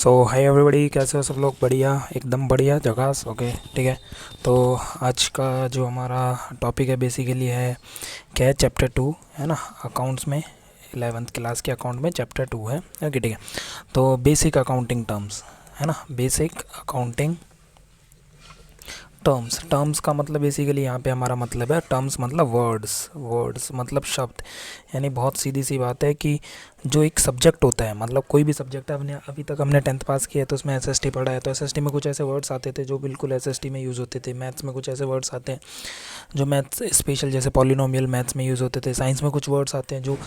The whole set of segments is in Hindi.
सो हाय एवरीबॉडी, कैसे हो सब लोग? बढ़िया, एकदम बढ़िया, झकास। ओके, ठीक है। तो आज का जो हमारा टॉपिक है बेसिकली है क्या है, चैप्टर 2 है ना, अकाउंट्स में। 11th क्लास के अकाउंट में चैप्टर 2 है। ओके, ठीक है। तो बेसिक अकाउंटिंग टर्म्स है ना, बेसिक अकाउंटिंग टर्म्स। टर्म्स का मतलब बेसिकली यहाँ पे हमारा मतलब है, टर्म्स मतलब वर्ड्स मतलब शब्द। यानी बहुत सीधी सी बात है कि जो एक सब्जेक्ट होता है, मतलब कोई भी सब्जेक्ट है, हमने अभी तक हमने 10th पास किया है तो उसमें एसएसटी पढ़ा है, तो एसएसटी में कुछ ऐसे वर्ड्स आते थे जो बिल्कुल एसएसटी में यूज़ होते थे। मैथ्स में कुछ ऐसे वर्ड्स आते हैं जो मैथ्स स्पेशल, जैसे पॉलिनोमियल मैथ्स में यूज़ होते थे। साइंस में कुछ वर्ड्स आते हैं जो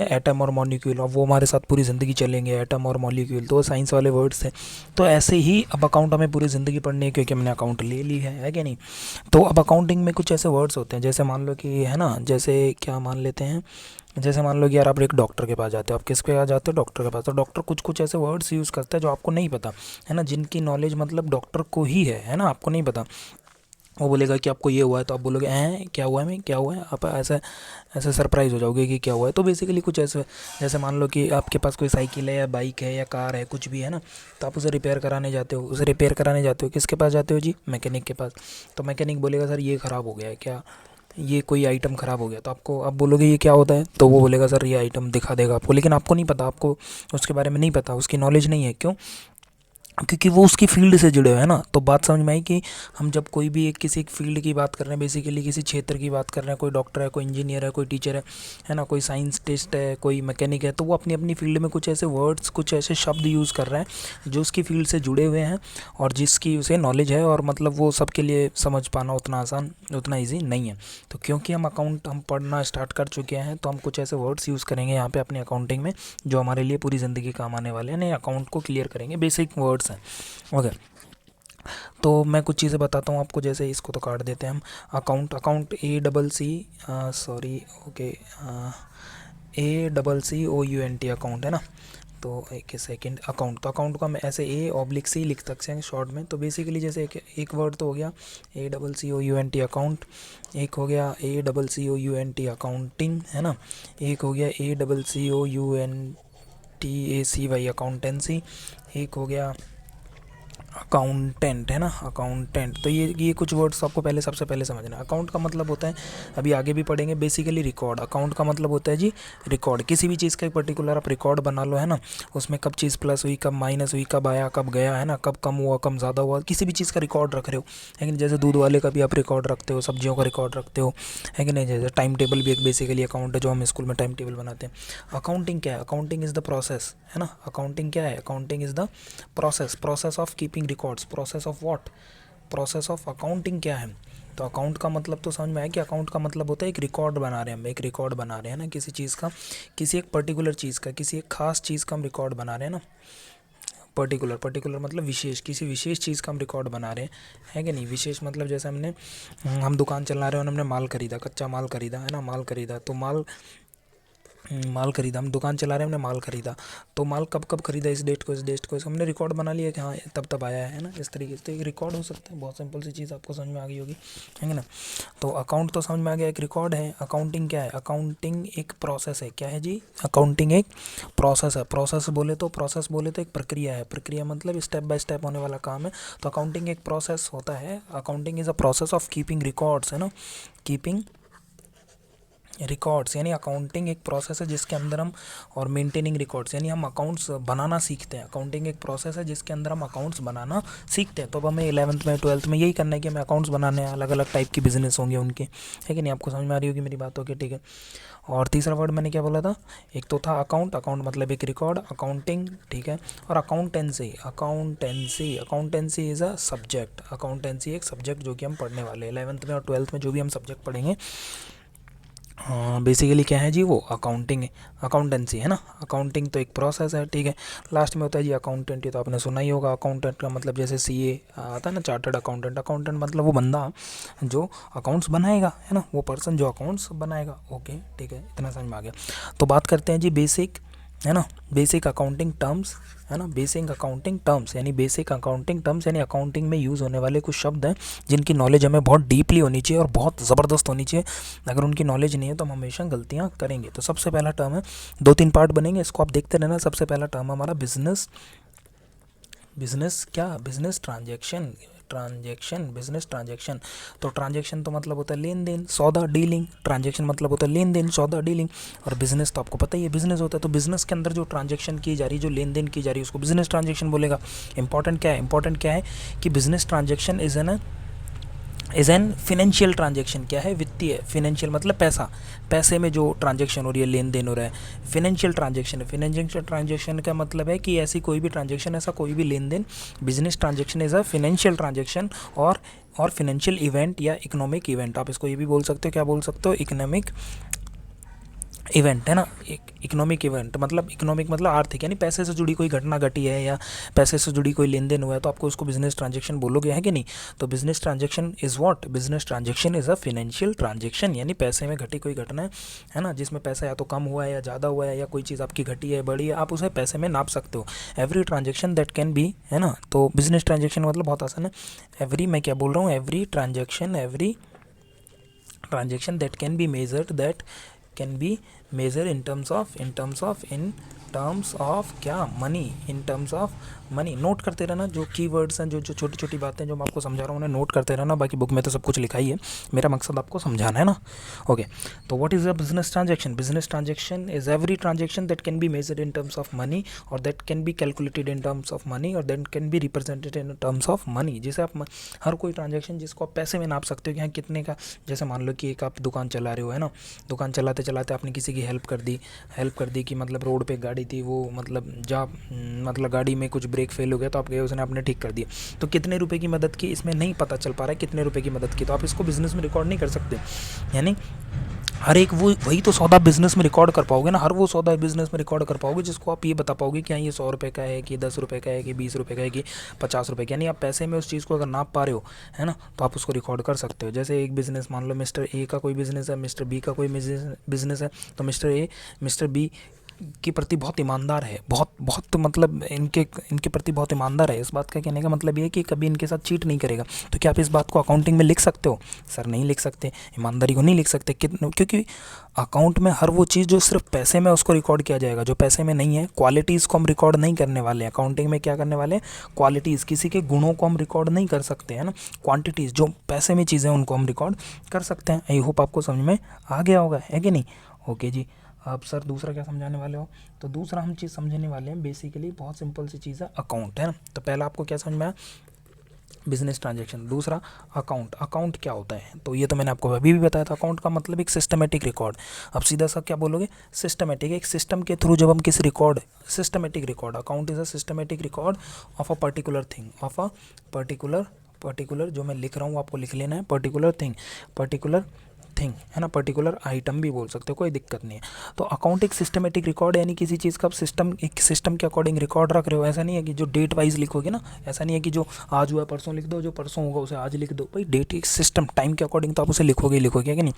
एटम और मॉलिक्यूल, अब वो हमारे साथ पूरी ज़िंदगी चलेंगे, एटम और मॉलिक्यूल, तो वो साइंस वाले वर्ड्स हैं। तो ऐसे ही अब अकाउंट हमें पूरी ज़िंदगी पढ़नी है क्योंकि हमने अकाउंट ले ली है कि नहीं। तो अब अकाउंटिंग में कुछ ऐसे वर्ड्स होते हैं, जैसे मान लो कि है ना, जैसे क्या मान लेते हैं, जैसे मान लो कि यार आप एक डॉक्टर के पास जाते हो, आप किस पे आ जाते हो, डॉक्टर के पास। तो डॉक्टर कुछ कुछ ऐसे वर्ड्स यूज़ करता है जो आपको नहीं पता, है ना, जिनकी नॉलेज मतलब डॉक्टर को ही है ना, आपको नहीं पता। वो बोलेगा कि आपको ये हुआ है, तो आप बोलोगे हैं क्या हुआ है, मैं क्या हुआ है, आप ऐसे ऐसे सरप्राइज़ हो जाओगे कि क्या हुआ है। तो बेसिकली कुछ ऐसे, जैसे मान लो कि आपके पास कोई साइकिल है या बाइक है या कार है, कुछ भी है ना, तो आप उसे रिपेयर कराने जाते हो। उसे रिपेयर कराने जाते हो, किसके पास जाते हो जी? मैकेनिक के पास। तो मैकेनिक बोलेगा सर ये ख़राब हो गया है क्या, ये कोई आइटम ख़राब हो गया, तो आपको आप बोलोगे ये क्या होता है, तो वो बोलेगा सर ये आइटम दिखा देगा आपको, लेकिन आपको नहीं पता, आपको उसके बारे में नहीं पता, उसकी नॉलेज नहीं है। क्यों? क्योंकि वो उसकी फील्ड से जुड़े हुए हैं ना। तो बात समझ में आई कि हम जब कोई भी एक किसी एक फील्ड की बात कर रहे हैं, बेसिकली किसी क्षेत्र की बात कर रहे हैं, कोई डॉक्टर है, कोई इंजीनियर है, कोई टीचर है ना, कोई साइंटिस्ट है, कोई मैकेनिक है, तो वो अपनी अपनी फील्ड में कुछ ऐसे वर्ड्स, कुछ ऐसे शब्द यूज़ कर रहे हैं जो उसकी फील्ड से जुड़े हुए हैं और जिसकी उसे नॉलेज है, और मतलब वो सबके लिए समझ पाना उतना आसान, उतना ईजी नहीं है। तो क्योंकि हम अकाउंट हम पढ़ना स्टार्ट कर चुके हैं, तो हम कुछ ऐसे वर्ड्स यूज़ करेंगे यहाँ पे अपनी अकाउंटिंग में जो हमारे लिए पूरी ज़िंदगी काम आने वाले हैं, नहीं अकाउंट को क्लियर करेंगे, बेसिक वर्ड्स हैं। ओके, तो मैं कुछ चीज़ें बताता हूँ आपको, जैसे इसको तो काट देते हैं हम। Account, account A double C, sorry, okay, ACCOUNT account है ना। तो एक सेकंड, अकाउंट, तो अकाउंट को हम ऐसे A/C लिख सकते हैं शॉर्ट में। तो बेसिकली जैसे एक वर्ड तो हो गया ACCOUNT अकाउंट, एक हो गया ACCOUNT अकाउंटिंग, है ना, एक हो गया ACCOUNTACY अकाउंटेंसी, एक हो गया अकाउंटेंट, है ना, अकाउंटेंट। तो ये कुछ वर्ड्स आपको पहले, सबसे पहले समझना है। अकाउंट का मतलब होता है, अभी आगे भी पढ़ेंगे, बेसिकली रिकॉर्ड। अकाउंट का मतलब होता है जी रिकॉर्ड। किसी भी चीज़ का एक पर्टिकुलर आप रिकॉर्ड बना लो, है ना, उसमें कब चीज़ प्लस हुई, कब माइनस हुई, कब आया, कब गया, है ना, कब कम हुआ, कम ज़्यादा हुआ, किसी भी चीज़ का रिकॉर्ड रख रहे हो। लेकिन जैसे दूध वाले का भी आप रिकॉर्ड रखते हो, सब्जियों का रिकॉर्ड रखते हो, है कि नहीं। जैसे टाइम टेबल भी एक बेसिकली अकाउंट है, जो हम स्कूल में टाइम टेबल बनाते हैं। अकाउंटिंग क्या है? अकाउंटिंग इज़ द प्रोसेस, है ना। अकाउंटिंग क्या है? Accounting is the process of keeping records. Process of what? Process of accounting क्या है? तो अकाउंट का मतलब तो समझ में आया कि अकाउंट का मतलब होता है एक रिकॉर्ड बना रहे हैं हम, एक रिकॉर्ड बना रहे हैं ना किसी चीज़ का, किसी एक पर्टिकुलर चीज़ का, किसी एक खास चीज़ का हम रिकॉर्ड बना रहे हैं ना। पर्टिकुलर, पर्टिकुलर मतलब विशेष, किसी विशेष चीज़ का हम रिकॉर्ड बना रहे हैं, है कि नहीं। विशेष मतलब जैसे हम दुकान चला रहे हैं और हमने माल खरीदा, कच्चा माल खरीदा, है ना, माल खरीदा, तो माल खरीदा, हम दुकान चला रहे हैं, हमने माल खरीदा, तो माल कब कब खरीदा, इस डेट को, इस डेट को, हमने रिकॉर्ड बना लिया कि हाँ तब तब आया है ना, इस तरीके से। तो एक रिकॉर्ड हो सकता है, बहुत सिंपल सी चीज़, आपको समझ में आ गई होगी, है ना। तो अकाउंट तो समझ में आ गया, एक रिकॉर्ड है। अकाउंटिंग क्या है? अकाउंटिंग एक प्रोसेस है। क्या है जी? अकाउंटिंग एक प्रोसेस है। प्रोसेस बोले तो एक प्रक्रिया है। प्रक्रिया मतलब स्टेप बाय स्टेप होने वाला काम है। तो अकाउंटिंग एक प्रोसेस होता है। Accounting is a process of keeping records, है ना, कीपिंग रिकॉर्ड्स। यानी अकाउंटिंग एक प्रोसेस है जिसके अंदर हम, और मेंटेनिंग रिकॉर्ड्स, यानी हम अकाउंट्स बनाना सीखते हैं। अकाउंटिंग एक प्रोसेस है जिसके अंदर हम अकाउंट्स बनाना सीखते हैं। तो अब हमें 11th में 12th में यही करना है कि हमें अकाउंट्स बनाने हैं, अलग अलग टाइप की बिजनेस होंगे उनके, है कि नहीं। आपको समझ में आ रही होगी मेरी बात? होगी, ठीक है। और तीसरा वर्ड मैंने क्या बोला था? एक तो था अकाउंट, अकाउंट मतलब एक रिकॉर्ड, अकाउंटिंग, ठीक है। और accountancy, accountancy is a subject. Accountancy एक सब्जेक्ट जो कि हम पढ़ने वाले हैं 11th में और 12th में, जो भी हम सब्जेक्ट पढ़ेंगे। हाँ, बेसिकली क्या है जी? वो अकाउंटिंग है, अकाउंटेंसी, है ना। अकाउंटिंग तो एक प्रोसेस है, ठीक है। लास्ट में होता है जी अकाउंटेंट, ये तो आपने सुना ही होगा। अकाउंटेंट का मतलब जैसे CA आता है ना, चार्टर्ड अकाउंटेंट। अकाउंटेंट मतलब वो बंदा जो अकाउंट्स बनाएगा, है ना, वो पर्सन जो अकाउंट्स बनाएगा। ओके, ठीक है, इतना समझ में आ गया। तो बात करते हैं जी बेसिक, है ना, बेसिक अकाउंटिंग टर्म्स, है ना, बेसिक अकाउंटिंग टर्म्स, यानी बेसिक अकाउंटिंग टर्म्स यानी अकाउंटिंग में यूज़ होने वाले कुछ शब्द हैं जिनकी नॉलेज हमें बहुत डीपली होनी चाहिए और बहुत ज़बरदस्त होनी चाहिए। अगर उनकी नॉलेज नहीं है तो हम हमेशा गलतियाँ करेंगे। तो सबसे पहला टर्म है, 2-3 पार्ट बनेंगे, इसको आप देखते रहना। सबसे पहला टर्म हमारा बिजनेस बिजनेस क्या, बिजनेस ट्रांजैक्शन, बिजनेस ट्रांजैक्शन। तो ट्रांजैक्शन तो मतलब होता है लेन देन, सौदा, डीलिंग। ट्रांजैक्शन मतलब होता है लेन देन, सौदा, डीलिंग। और बिजनेस तो आपको पता ही है बिजनेस होता है, तो बिजनेस के अंदर जो ट्रांजैक्शन की जा रही, जो लेन देन की जा रही है, उसको बिजनेस ट्रांजैक्शन बोलेगा। इंपॉर्टेंट क्या है कि business transaction is an financial transaction. क्या है, वित्तीय। फिनेंशियल मतलब पैसा, पैसे में जो ट्रांजेक्शन हो रही है, लेन देन हो रहा है, फिनेंशियल ट्रांजेक्शन है। फिनेंशियल ट्रांजेक्शन का मतलब है कि ऐसी कोई भी ट्रांजेक्शन, ऐसा कोई भी लेन देन। Business transaction is a financial transaction और फिनेंशियल इवेंट या इकोनॉमिक इवेंट। आप इसको ये भी बोल सकते हो, क्या बोल सकते हो, इकोनॉमिक इवेंट, है ना। इकोनॉमिक इवेंट मतलब, इकोनॉमिक मतलब आर्थिक, यानी पैसे से जुड़ी कोई घटना घटी है या पैसे से जुड़ी कोई लेन देन हुआ है, तो आपको उसको बिजनेस ट्रांजैक्शन बोलोगे, है कि नहीं। तो business transaction is what, business transaction is a financial transaction, यानी पैसे में घटी कोई घटना है ना, जिसमें पैसा या तो कम हुआ है या ज़्यादा हुआ है, या कोई चीज़ आपकी घटी है, बढ़ी है, आप उसे पैसे में नाप सकते हो। Every transaction that can B, है ना। तो बिजनेस ट्रांजेक्शन मतलब बहुत आसान है। एवरी, मैं क्या बोल रहा हूँ, every transaction that can be measured, that can be measure in terms of क्या, money, in terms of money. Note करते रहना जो कीवर्ड्स हैं, जो छोटी छोटी बातें जो मैं आपको समझा रहा हूँ, उन्हें नोट करते रहना। बाकी बुक में तो सब कुछ लिखा ही है, मेरा मकसद आपको समझाना है ना। ओके, तो what is a business transaction. Business transaction is every transaction that can be measured in terms of money, और that can be calculated in terms of money, और that can be represented in terms of money. जैसे आप हर कोई ट्रांजैक्शन जिसको आप पैसे में नाप सकते हो कि हाँ कितने का। जैसे मान लो कि एक आप दुकान चला रहे हो, है ना, दुकान चलाते चलाते आपने किसी की हेल्प कर दी कि मतलब रोड पे गाड़ी थी, वो मतलब गाड़ी में कुछ ब्रेक फेल हो गया, तो आप गए, उसने आपने ठीक कर दिया। तो कितने रुपए की मदद की, इसमें नहीं पता चल पा रहा है कितने रुपए की मदद की, तो आप इसको बिजनेस में रिकॉर्ड नहीं कर सकते। यानी हर एक वही तो सौदा बिजनेस में रिकॉर्ड कर पाओगे ना, हर वो सौदा बिजनेस में रिकॉर्ड कर पाओगे जिसको आप ये बता पाओगे कि हाँ ये 100 रुपये का है, कि 10 रुपये का है, कि 20 रुपये का है, कि 50 रुपये का। यानी आप पैसे में उस चीज़ को अगर नाप पा रहे हो, है ना, तो आप उसको रिकॉर्ड कर सकते हो। जैसे एक बिजनेस, मान लो मिस्टर ए का कोई बिजनेस है, मिस्टर बी का कोई बिजनेस है, तो मिस्टर ए मिस्टर बी के प्रति बहुत ईमानदार है, बहुत मतलब इनके प्रति बहुत ईमानदार है। इस बात का कहने का मतलब ये है कि कभी इनके साथ चीट नहीं करेगा। तो क्या आप इस बात को अकाउंटिंग में लिख सकते हो? सर नहीं लिख सकते, ईमानदारी को नहीं लिख सकते। क्योंकि अकाउंट में हर वो चीज़ जो सिर्फ पैसे में उसको रिकॉर्ड किया जाएगा, जो पैसे में नहीं है। क्वालिटीज़ को हम रिकॉर्ड नहीं करने वाले हैं अकाउंटिंग में। क्या करने वाले हैं? क्वालिटीज़, किसी के गुणों को हम रिकॉर्ड नहीं कर सकते, है ना। क्वांटिटीज़, जो पैसे में चीज़ें, उनको हम रिकॉर्ड कर सकते हैं। आई होप आपको समझ में आ गया होगा, है कि नहीं। ओके जी, अब सर दूसरा क्या समझाने वाले हो? तो दूसरा हम चीज़ समझने वाले हैं, बेसिकली बहुत सिंपल सी चीज़ है, अकाउंट, है ना। तो पहला आपको क्या समझ में आया? Business transaction. दूसरा अकाउंट। अकाउंट क्या होता है? तो ये तो मैंने आपको अभी भी बताया था। अकाउंट का मतलब एक सिस्टमेटिक रिकॉर्ड। अब सीधा सा क्या बोलोगे? सिस्टमेटिक। एक सिस्टम के थ्रू जब हम किसी record, systematic record, account is a systematic record of a particular thing, of a particular जो मैं लिख रहा हूँ आपको लिख लेना है, पर्टिकुलर थिंग, है ना, पर्टिकुलर आइटम भी बोल सकते हो, कोई दिक्कत नहीं है। तो अकाउंट एक सिस्टमेटिक रिकॉर्ड है, यानी किसी चीज़ का आप एक सिस्टम के अकॉर्डिंग रिकॉर्ड रख रहे हो। ऐसा नहीं है कि जो डेट वाइज लिखोगे ना, ऐसा नहीं है कि जो आज हुआ परसों लिख दो, जो परसों होगा उसे आज लिख दो। भाई डेट एक सिस्टम, टाइम के अकॉर्डिंग तो आप उसे लिखोगे कि नहीं।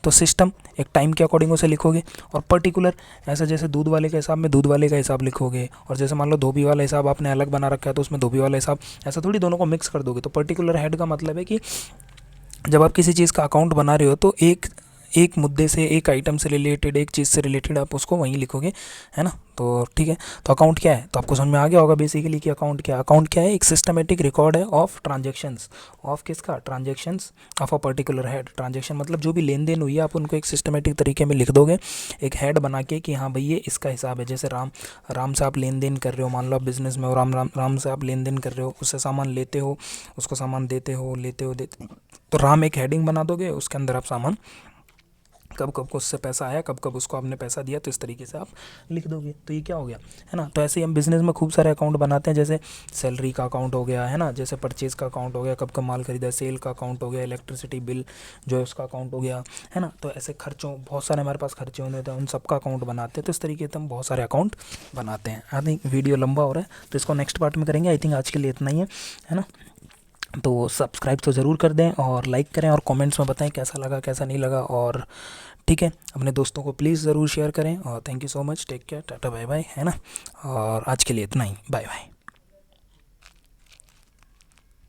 तो सिस्टम एक टाइम के अकॉर्डिंग उसे लिखोगे। और पर्टिकुलर, ऐसा जैसे दूध वाले के हिसाब में दूध वाले का हिसाब लिखोगे, और जैसे मान लो धोबी वाला हिसाब आपने अलग बना रखा है तो उसमें धोबी वाला हिसाब, ऐसा थोड़ी दोनों को मिक्स कर दोगे। तो पर्टिकुलर हेड का मतलब है कि जब आप किसी चीज़ का अकाउंट बना रहे हो तो एक मुद्दे से, एक आइटम से रिलेटेड, एक चीज़ से रिलेटेड आप उसको वहीं लिखोगे, है ना। तो ठीक है, तो अकाउंट क्या है? तो आपको समझ में आ गया होगा बेसिकली कि अकाउंट क्या है। एक सिस्टमेटिक रिकॉर्ड है ऑफ ट्रांजैक्शंस, ऑफ किसका? Transactions of a particular head. Transaction मतलब जो भी लेन देन हुई है, आप उनको एक सिस्टमेटिक तरीके में लिख दोगे, एक हेड बना के कि हाँ भाई ये इसका हिसाब है। जैसे राम से आप लेन देन कर रहे हो, मान लो आप बिजनेस में हो, राम से आप लेन देन कर रहे हो, उससे सामान लेते हो, उसको सामान देते हो, तो राम एक हेडिंग बना दोगे, उसके अंदर आप सामान कब कब को उससे पैसा आया, कब कब उसको आपने पैसा दिया, तो इस तरीके से आप लिख दोगे। तो ये क्या हो गया, है ना। तो ऐसे ही हम बिज़नेस में खूब सारे अकाउंट बनाते हैं, जैसे सैलरी का अकाउंट हो गया, है ना, जैसे परचेज़ का अकाउंट हो गया, कब कब माल खरीदा, सेल का अकाउंट हो गया, इलेक्ट्रिसिटी बिल जो है उसका अकाउंट हो गया, है ना। तो ऐसे खर्चों, बहुत सारे हमारे पास खर्चे होते हैं, उन सबका अकाउंट बनाते हैं। तो इस तरीके से हम बहुत सारे अकाउंट बनाते हैं। आई थिंक वीडियो लंबा हो रहा है, तो इसको नेक्स्ट पार्ट में करेंगे। आई थिंक आज के लिए इतना ही है ना। तो सब्सक्राइब तो ज़रूर कर दें और लाइक करें, और कमेंट्स में बताएं कैसा लगा, कैसा नहीं लगा। और ठीक है, अपने दोस्तों को प्लीज़ ज़रूर शेयर करें। और thank you so much, take care, tata bye bye, है ना। और आज के लिए इतना ही, बाय बाय।